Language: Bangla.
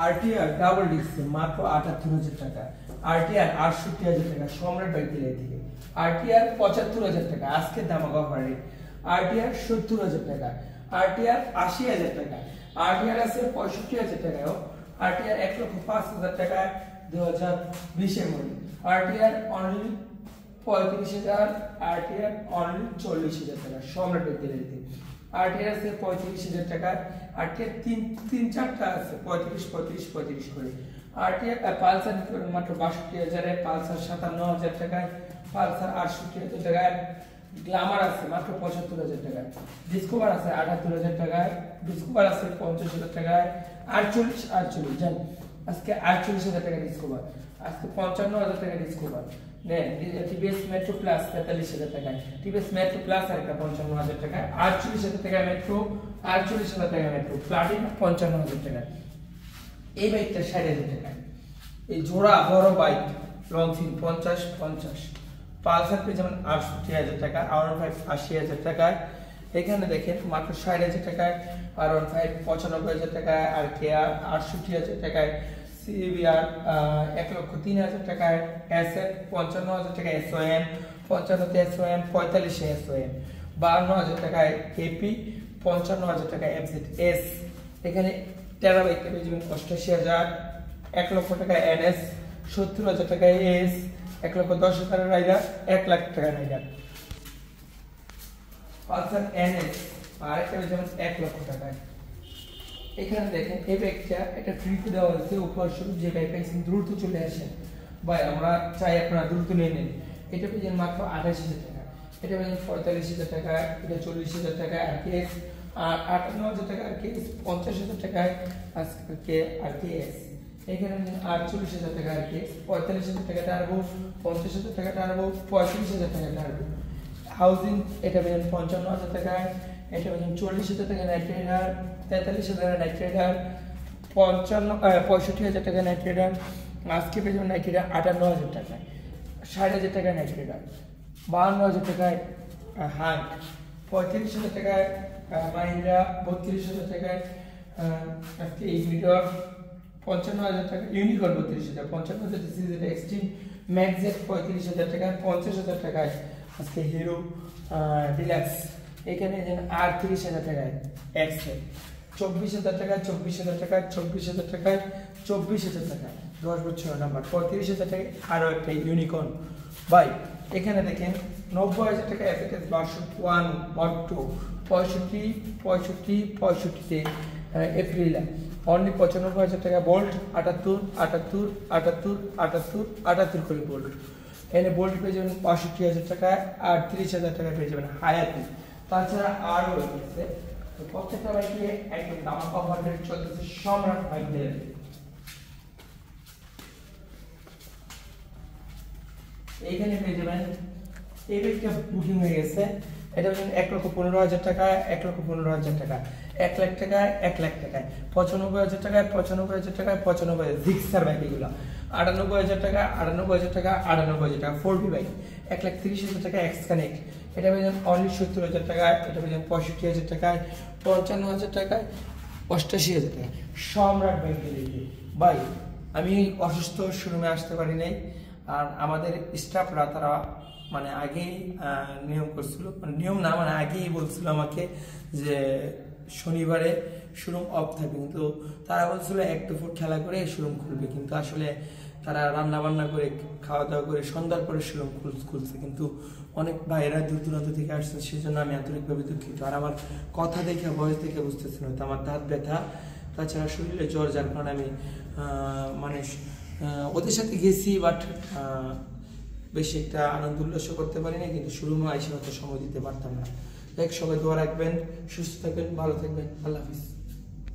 আরটিআর ডাবল ডিস্ক মাত্র ৭৮,০০০ টাকা, আরটিআর ৬৮,০০০ টাকা সম্রাট বাইকের থেকে, আরটিআর ৭৫,০০০ টাকা আজকে ধামাকা অফার রেট, আরটিআর ৭০,০০০ টাকা, আরটিআর ৮০,০০০ টাকা, আরটিআর আছে ৬৫,০০০ টাকাও, আরটিআর ১,০৫,০০০ টাকা ২০২০ model, RTR only ৩৫,০০০, RTR only ৪০,০০০ টাকা সম্রাট বাইকের থেকে, আরটিআর আছে ৩৫,০০০ টাকা, আরটিআর তিন চারটা আছে ৩৫ করে, আরটিআর পালসার মাত্র ৬২,০০০, পালসার ৫৭,০০০ টাকায়, পালসার ৬৮,০০০ টাকায়, গ্ল্যামার আছে মাত্র ৭৫,০০০ টাকায়, ডিসকভার আছে ৭৮,০০০ টাকায়, ডিসকভার আছে ৫০,০০০ টাকায়, ৪৮ জান আজকে ৪৮,০০০ টাকা ডিসকভার, আজকে ৫৫,০০০ টাকা ডিসকভার নেন। টিভিএস মেট্রো প্লাস ৪৩,০০০ টাকায়, টিভিএস মেট্রো প্লাস আর একটা ৫৫,০০০ টাকায়, ৪৮,০০০ টাকা মেট্রো, ৪৮,০০০ টাকা মেট্রো, প্লাটিনা ৫৫,০০০ টাকায়, এই বাইকটা ৬০,০০০ টাকায়, এই জোড়া বড় বাইক লং সিন ৫০, পালসার পেয়ে যেমন ৬৮,০০০ টাকা, R15 ৮০,০০০ টাকায়, এখানে দেখেন মাত্র ৬০,০০০ টাকায়, R15 ৯৫,০০০ টাকায়, আর কেআর ৬৮,০০০ টাকায়, সিবিআর ১,০৩,০০০ টাকায়, এসএফ ৫৫,০০০ টাকায়, এসওএম ৫৫তে এসওএম, ৪৫-এ এসওএম ৫২,০০০ টাকায়, এপি ৫৫,০০০ টাকায়, এফজেড এস, এখানে টেরা বাইকটা পেয়ে যাবেন ৮৮,০০০, ১,০০,০০০ টাকায় এনএস, ৭০,০০০ টাকায় এস, ১,১০,০০০ রাইডার, ১,০০,০০০ টাকা রাইডার, পালসার এনএস আরেকটা পেয়ে যাবেন ১,০০,০০০ টাকায়। এখানে দেখেন এই ব্যাগটা একটা ফ্রিতে দেওয়া হয়েছে, উপহার স্বরূপ যে ব্যাগ পাইছেন দ্রুত চলে আসেন ভাই, আমরা চাই আপনারা দ্রুত নিয়ে নেন। এটা পেয়েছেন মাত্র ২৮,০০০ টাকা, এটা পেয়েছেন ৪৫,০০০ টাকা, এটা ৪০,০০০ টাকা আর কেস, আর ৫৮,০০০ টাকা আর কেস, ৫০,০০০ টাকায় আজকে আর কেস, এখানে ৪৮,০০০ টাকা আর কেস, ৪৫,০০০ টাকা টার্বো, ৫০,০০০ টাকা টার্বো, ৩৫,০০০ টাকা টার্বো, হাউজিং এটা পেয়েছেন ৫৫,০০০ টাকায়, এটা পেয়েছেন ৪০,০০০ টাকা নাইট রাইডার, ৪৩,০০০ টাকা নাইট রাইডার, ৬৫,০০০ টাকা নাইট রাইডার, আজকে পেয়ে যাবেন নাইট রাইডার ৫৮,০০০ টাকায়, ৬০,০০০ টাকায় নাইট রাইডার, ৫২,০০০ টাকায় হান্ট, ৩৫,০০০ টাকায় মাহিন্দ্রা, ৩২,০০০ টাকায় আজকে ইউনিকর্ন, ৫৫,০০০ টাকা ইউনিকর্ন ৩২,০০০, ৫৫,০০০ সিরিজ এক্সট্রিম ম্যাক্সেট ৩৫,০০০ টাকায়, ৫০,০০০ টাকায় আজকে হিরো ডিলাক্স, এখানে ৩৮,০০০ টাকায় এক্সেল, ২৪,০০০ টাকায়, ২৪,০০০ টাকায়, ২৪,০০০ টাকায়, ২৪,০০০ টাকায় ১০ বছর নাম্বার, ৩৫,০০০ টাকায় আরও একটা ইউনিকর্ন বাই। এখানে দেখেন ৯০,০০০ টাকা এফএস ভার্সন 1 মড 2, ৬৫তে এপ্রিলা অনলি ৯৫,০০০ টাকা, বোল্ট ৭৮ করে বোল্ট, এখানে বোল্ট পেয়ে যাবেন ৬৫,০০০ টাকায়, আর ৩০,০০০ টাকা পেয়ে যাবেন হায়াতি। তাছাড়া আরও রয়েছে প্রত্যেকটা বাইকে একদম ধামাকা অফার রেট চলতেছে সম্রাট বাইকের। এইখানে পেয়ে যাবেন এই বাইকটা বুকিং হয়ে গেছে, এটা পেয়েছেন ১,১৫,০০০ টাকা, ১,১৫,০০০ টাকা, ১,০০,০০০ টাকায়, ১,০০,০০০ টাকায়, ৯৫,০০০ টাকায়, ৯৫,০০০ টাকায়, ৯৫,০০০ জিক্সার বাইক এগুলো, ৯৮,০০০ টাকা, ৯৮,০০০ টাকা, ৯৮,০০০ টাকা, 4বি বাইক ১,৩০,০০০ টাকা, এক্স কানেক্ট, এটা পেয়েছেন অনলি ৭০,০০০ টাকায়, এটা পেয়েছেন ৬৫,০০০ টাকায়, ৫৫,০০০ টাকায়, ৮৮,০০০ টাকায়, সম্রাট বাইক ডেলিভারি ভাই। আমি অসুস্থ শোরুমে আসতে পারি নাই, আর আমাদের স্টাফরা তারা মানে আগেই নিয়ম করছিল, মানে নিয়ম না মানে আগেই বলছিল আমাকে যে শনিবারে শোরুম অফ থাকবে, কিন্তু তারা বলছিল ১-২ খেলা করে শোরুম খুলবে, কিন্তু আসলে তারা রান্না বান্না করে খাওয়া দাওয়া করে সন্ধ্যার পরে শোরুম খুলছে, কিন্তু অনেক ভাইয়েরা দূর দূরান্ত থেকে আসছে, সেই জন্য আমি আন্তরিকভাবে দুঃখিত। আর আমার কথা দেখে বয়স দেখে বুঝতেছিল তো আমার দাঁত ব্যথা, তাছাড়া শরীরে জ্বর, যার কারণে আমি মানে ওদের সাথে গেছি, বাট বেশি একটা আনন্দ উল্লাস করতে পারি না, কিন্তু শোরুমে আইসে অত সময় দিতে পারতাম না। সবাই দোয়া রাখবেন, সুস্থ থাকবেন, ভালো থাকবেন, আল্লাহ হাফিজ।